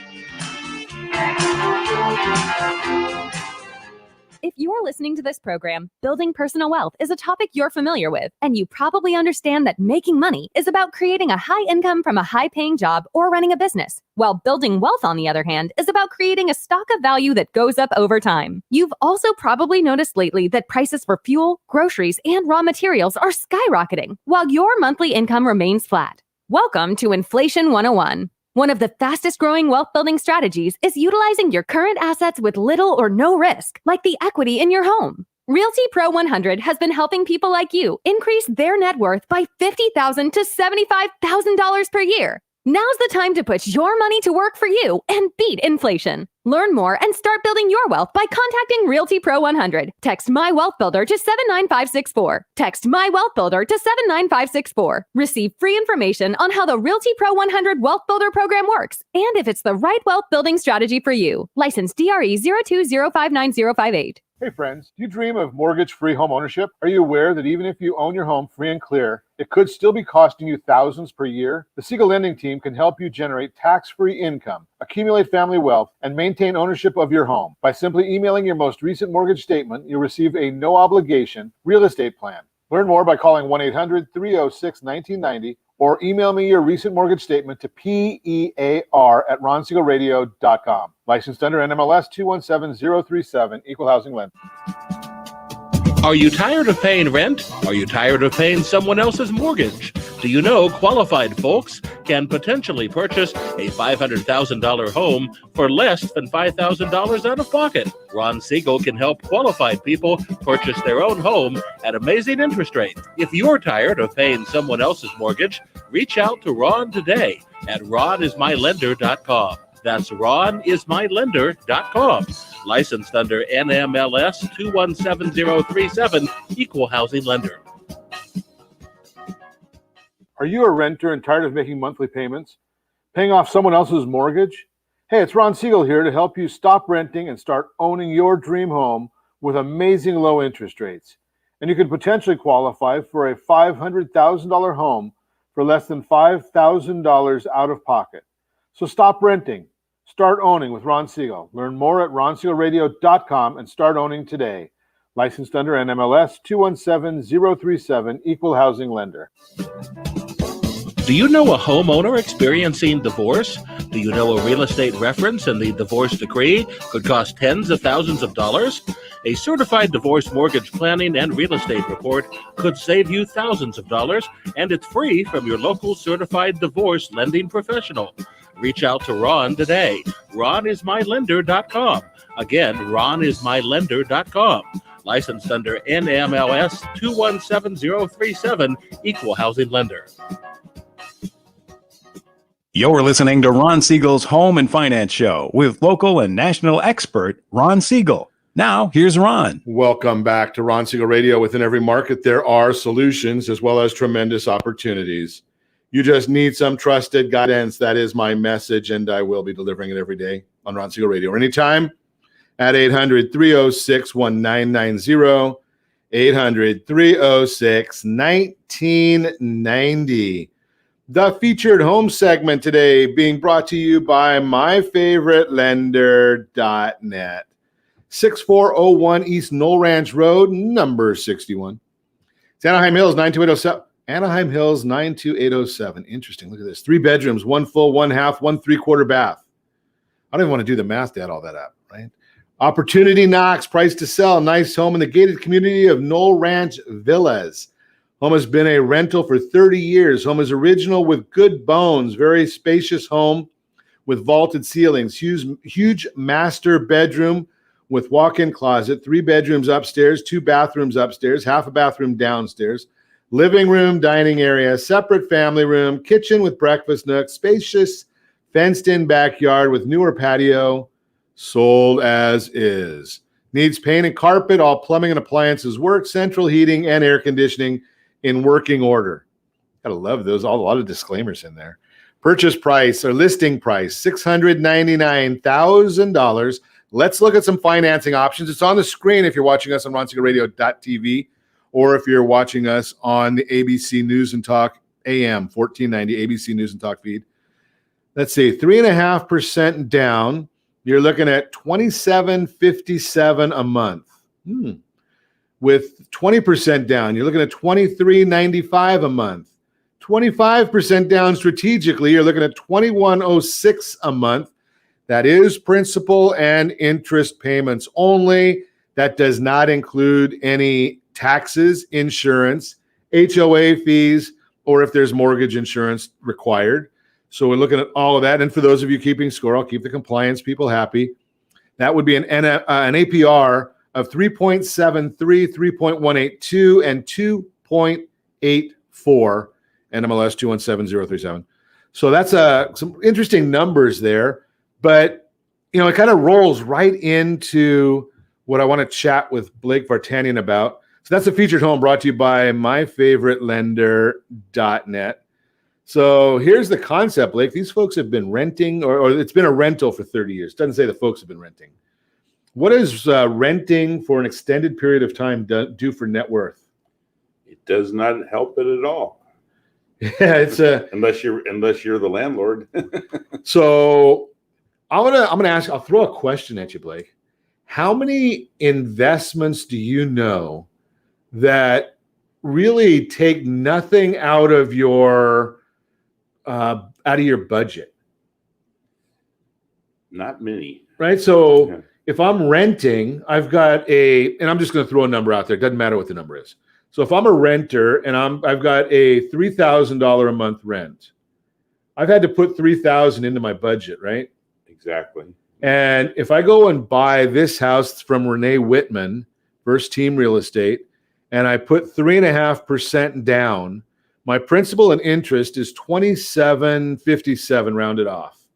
If you're listening to this program, building personal wealth is a topic you're familiar with, and you probably understand that making money is about creating a high income from a high-paying job or running a business, while building wealth, on the other hand, is about creating a stock of value that goes up over time. You've also probably noticed lately that prices for fuel, groceries, and raw materials are skyrocketing, while your monthly income remains flat. Welcome to Inflation 101. One of the fastest growing wealth building strategies is utilizing your current assets with little or no risk, like the equity in your home. Realty Pro 100 has been helping people like you increase their net worth by $50,000 to $75,000 per year. Now's the time to put your money to work for you and beat inflation. Learn more and start building your wealth by contacting Realty Pro 100. Text My Wealth Builder to 79564. Text My Wealth Builder to 79564. Receive free information on how the Realty Pro 100 Wealth Builder program works and if it's the right wealth building strategy for you. License DRE 02059058. Hey friends, do you dream of mortgage-free home ownership? Are you aware that even if you own your home free and clear, it could still be costing you thousands per year? The Siegel Lending Team can help you generate tax-free income, accumulate family wealth, and maintain ownership of your home. By simply emailing your most recent mortgage statement, you'll receive a no-obligation real estate plan. Learn more by calling 1-800-306-1990 or email me your recent mortgage statement to PEAR@RonSiegelRadio.com. Licensed under NMLS 217037, Equal Housing Lender. Are you tired of paying rent? Are you tired of paying someone else's mortgage? Do you know qualified folks can potentially purchase a $500,000 home for less than $5,000 out of pocket? Ron Siegel can help qualified people purchase their own home at amazing interest rates. If you're tired of paying someone else's mortgage, reach out to Ron today at ronismylender.com. That's ronismylender.com. Licensed under NMLS 217037, Equal Housing Lender. Are you a renter and tired of making monthly payments? Paying off someone else's mortgage? Hey, it's Ron Siegel here to help you stop renting and start owning your dream home with amazing low interest rates. And you could potentially qualify for a $500,000 home for less than $5,000 out of pocket. So stop renting. Start owning with Ron Siegel. Learn more at ronsiegelradio.com and start owning today. Licensed under NMLS 217037, Equal Housing Lender. Do you know a homeowner experiencing divorce? Do you know a real estate reference and the divorce decree could cost tens of thousands of dollars? A certified divorce mortgage planning and real estate report could save you thousands of dollars, and it's free from your local certified divorce lending professional. Reach out to Ron today. RonIsMyLender.com. Again, RonIsMyLender.com. Licensed under NMLS 217037, Equal Housing Lender. You're listening to Ron Siegel's Home and Finance Show with local and national expert Ron Siegel. Now, here's Ron. Welcome back to Ron Siegel Radio. Within every market, there are solutions as well as tremendous opportunities. You just need some trusted guidance. That is my message, and I will be delivering it every day on Ron Siegel Radio. Anytime at 800-306-1990, 800-306-1990. The featured home segment today being brought to you by myfavoritelender.net. 6401 East Knoll Ranch Road, number 61. It's Anaheim Hills, 92807. Anaheim Hills, 92807. Interesting. Look at this. 3 bedrooms, 1 full, 1 half, 1 3/4 bath. I don't even want to do the math to add all that up, right? Opportunity knocks, price to sell. Nice home in the gated community of Knoll Ranch Villas. Home has been a rental for 30 years. Home is original with good bones. Very spacious home with vaulted ceilings. Huge master bedroom with walk-in closet. 3 bedrooms upstairs, 2 bathrooms upstairs, half a bathroom downstairs. Living room, dining area, separate family room, kitchen with breakfast nook, spacious fenced-in backyard with newer patio. Sold as is. Needs paint and carpet. All plumbing and appliances work. Central heating and air conditioning in working order. Gotta love those. A lot of disclaimers in there. Purchase price or listing price, $699,000. Let's look at some financing options. It's on the screen if you're watching us on ronsiegelradio.tv or if you're watching us on the ABC News and Talk AM 1490 ABC News and Talk feed. Let's see, 3.5% down. You're looking at $27.57 a month. With 20% down, you're looking at $23.95 a month. 25% down strategically, you're looking at $21.06 a month. That is principal and interest payments only. That does not include any taxes, insurance, HOA fees, or if there's mortgage insurance required. So we're looking at all of that. And for those of you keeping score, I'll keep the compliance people happy. That would be an APR of 3.73, 3.182, and 2.84, NMLS 217037. So that's some interesting numbers there. But, you know, it kind of rolls right into what I want to chat with Blake Vartanian about. So that's a featured home brought to you by myfavoritelender.net. So here's the concept, Blake. These folks have been renting, or it's been a rental for 30 years. It doesn't say the folks have been renting. What does renting for an extended period of time do for net worth? It does not help it at all. Yeah, it's unless you're the landlord. So I'm gonna ask. I'll throw a question at you, Blake. How many investments do you know that really take nothing out of your budget? Not many. Right. So Yeah. If I'm renting, I've got and I'm just going to throw a number out there. It doesn't matter what the number is. So if I'm a renter and I've got a $3,000 a month rent, I've had to put $3,000 into my budget, right? Exactly. And if I go and buy this house from Renee Whitman, First Team Real Estate, and I put 3.5% down, my principal and interest is $27.57 rounded off.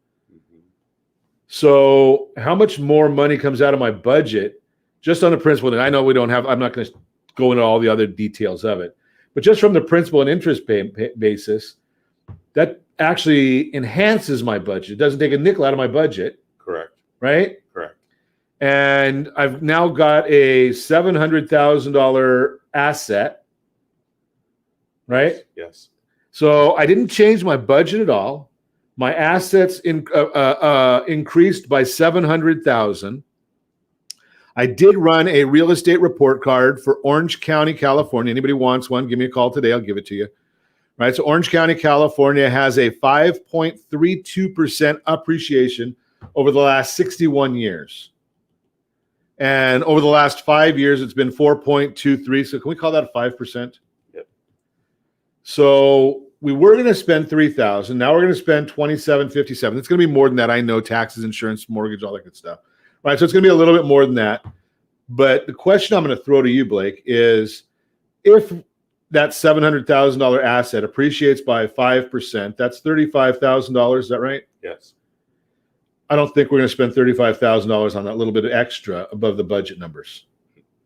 So how much more money comes out of my budget just on the principal? And I know I'm not going to go into all the other details of it, but just from the principal and interest basis, that actually enhances my budget. It doesn't take a nickel out of my budget. Correct. Right? Correct. And I've now got a $700,000 asset, right? Yes. So I didn't change my budget at all. My assets increased by $700,000. I did run a real estate report card for Orange County, California. Anybody wants one, give me a call today. I'll give it to you. Right. So Orange County, California has a 5.32% appreciation over the last 61 years. And over the last 5 years, it's been 4.23. So can we call that 5%? Yep. So we were going to spend $3,000. Now we're going to spend $2,757. It's going to be more than that. I know, taxes, insurance, mortgage, all that good stuff. Right. So it's going to be a little bit more than that. But the question I'm going to throw to you, Blake, is if that $700,000 asset appreciates by 5%, that's $35,000. Is that right? Yes. I don't think we're going to spend $35,000 on that little bit of extra above the budget numbers.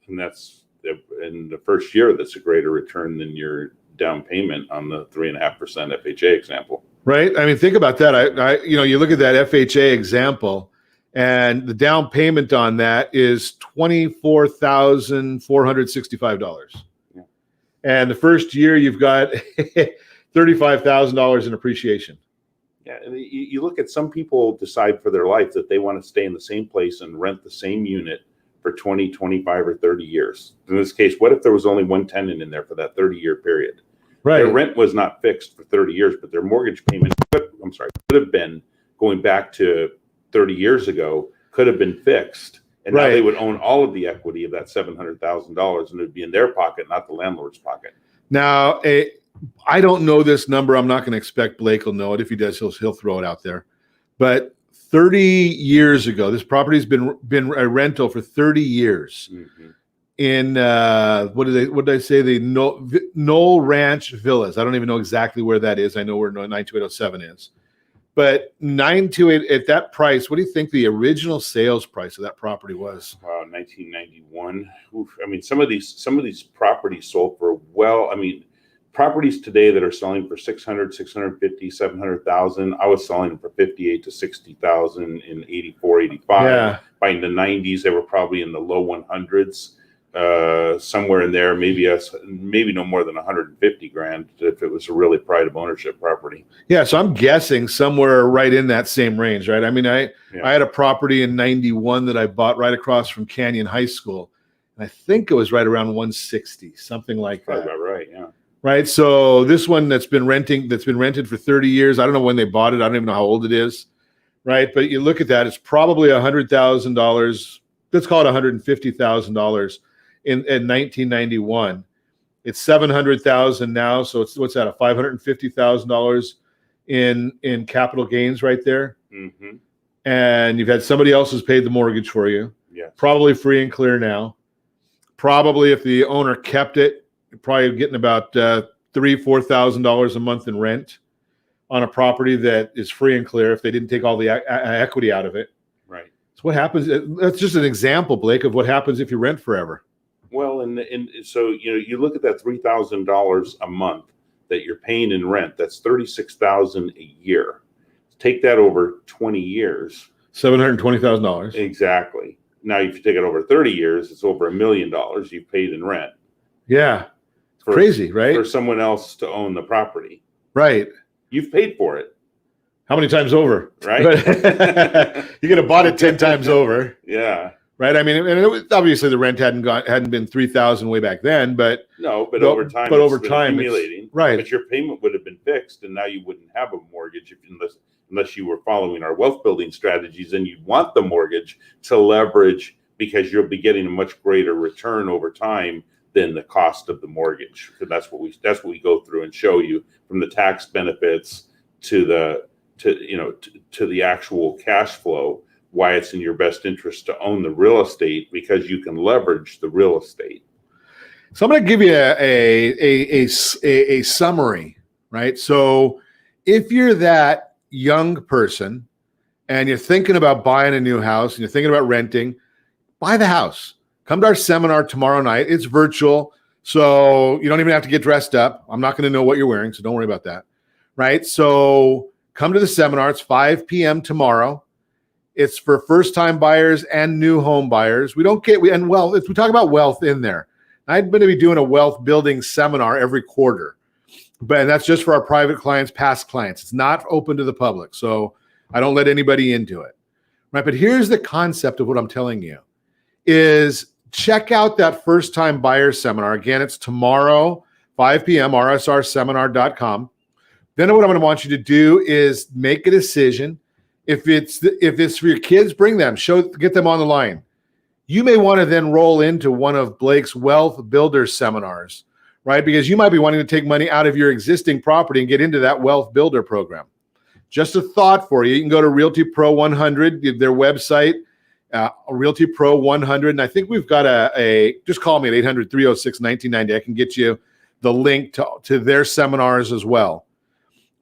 And that's in the first year, that's a greater return than your down payment on the 3.5% FHA example. Right. I mean, think about that. You look at that FHA example, and the down payment on that is $24,465. Yeah. And the first year you've got $35,000 in appreciation. Yeah, and you look at, some people decide for their life that they want to stay in the same place and rent the same unit for 20, 25, or 30 years. In this case, what if there was only one tenant in there for that 30-year period? Right. Their rent was not fixed for 30 years, but their mortgage payment could have been, going back to 30 years ago, could have been fixed. And now they would own all of the equity of that $700,000, and it would be in their pocket, not the landlord's pocket. Now, I don't know this number. I'm not going to expect Blake will know it. If he does, he'll throw it out there. But 30 years ago, this property's been a rental for 30 years. Mm-hmm. In what did I say? The Knoll Ranch Villas. I don't even know exactly where that is. I know where 92807 is. But 928 at that price, what do you think the original sales price of that property was? 1991. Oof. I mean, some of these properties sold for, properties today that are selling for 600, 650, 700,000. I was selling them for 58 to 60,000 in 84, 85. Yeah. By the 90s, they were probably in the low 100s, somewhere in there. Maybe no more than 150 grand if it was a really pride of ownership property. Yeah, so I'm guessing somewhere right in that same range, right? I mean, I had a property in 91 that I bought right across from Canyon High School, and I think it was right around 160, something like that. About right, yeah. Right. So this one that's been rented for 30 years. I don't know when they bought it. I don't even know how old it is. Right. But you look at that, it's probably $100,000. Let's call it $150,000 in 1991. It's $700,000 now. So it's, what's that? $550,000 in capital gains right there. Mm-hmm. And you've had somebody else who's paid the mortgage for you. Yeah. Probably free and clear now. Probably if the owner kept it, probably getting about $3,000-4,000 a month in rent on a property that is free and clear if they didn't take all the equity out of it. Right. So what happens? That's just an example, Blake, of what happens if you rent forever. Well, and so you look at that $3,000 a month that you're paying in rent. That's $36,000 a year. Take that over 20 years. $720,000. Exactly. Now, if you take it over 30 years, it's over $1 million you've paid in rent. Yeah. Crazy, right? For someone else to own the property. Right. You've paid for it. How many times over? Right. You could have bought it 10 times over. Yeah. Right. I mean, and obviously the rent hadn't been $3,000 way back then, but over time, over time, accumulating. Right. But your payment would have been fixed, and now you wouldn't have a mortgage unless you were following our wealth building strategies, and you'd want the mortgage to leverage because you'll be getting a much greater return over time than the cost of the mortgage. So that's what we go through and show you, from the tax benefits to the actual cash flow, why it's in your best interest to own the real estate, because you can leverage the real estate. So I'm going to give you a summary, right? So if you're that young person and you're thinking about buying a new house and you're thinking about renting, buy the house. Come to our seminar tomorrow night. It's virtual, so you don't even have to get dressed up. I'm not going to know what you're wearing, so don't worry about that, right? So come to the seminar. It's 5 p.m. tomorrow. It's for first-time buyers and new home buyers. We talk about wealth in there. I'm going to be doing a wealth building seminar every quarter, but that's just for our private clients, past clients. It's not open to the public, so I don't let anybody into it, right? But here's the concept of what I'm telling you is check out that first-time buyer seminar. Again, it's tomorrow, 5 p.m., rsrseminar.com. Then what I'm going to want you to do is make a decision. If it's for your kids, bring them, get them on the line. You may want to then roll into one of Blake's Wealth Builder seminars, right? Because you might be wanting to take money out of your existing property and get into that Wealth Builder program. Just a thought for you. You can go to Realty Pro 100, their website, Realty Pro 100. And I think we've got just call me at 800-306-1990. I can get you the link to their seminars as well.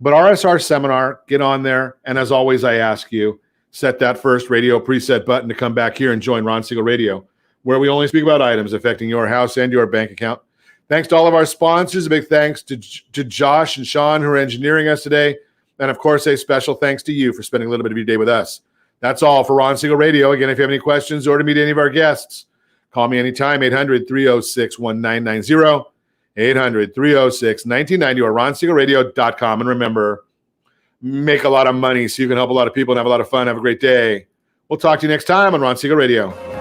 But RSR seminar, get on there. And as always, I ask you, set that first radio preset button to come back here and join Ron Siegel Radio, where we only speak about items affecting your house and your bank account. Thanks to all of our sponsors. A big thanks to Josh and Sean who are engineering us today. And of course, a special thanks to you for spending a little bit of your day with us. That's all for Ron Siegel Radio. Again, if you have any questions or to meet any of our guests, call me anytime, 800-306-1990, 800-306-1990, or ronsiegelradio.com. And remember, make a lot of money so you can help a lot of people and have a lot of fun. Have a great day. We'll talk to you next time on Ron Siegel Radio.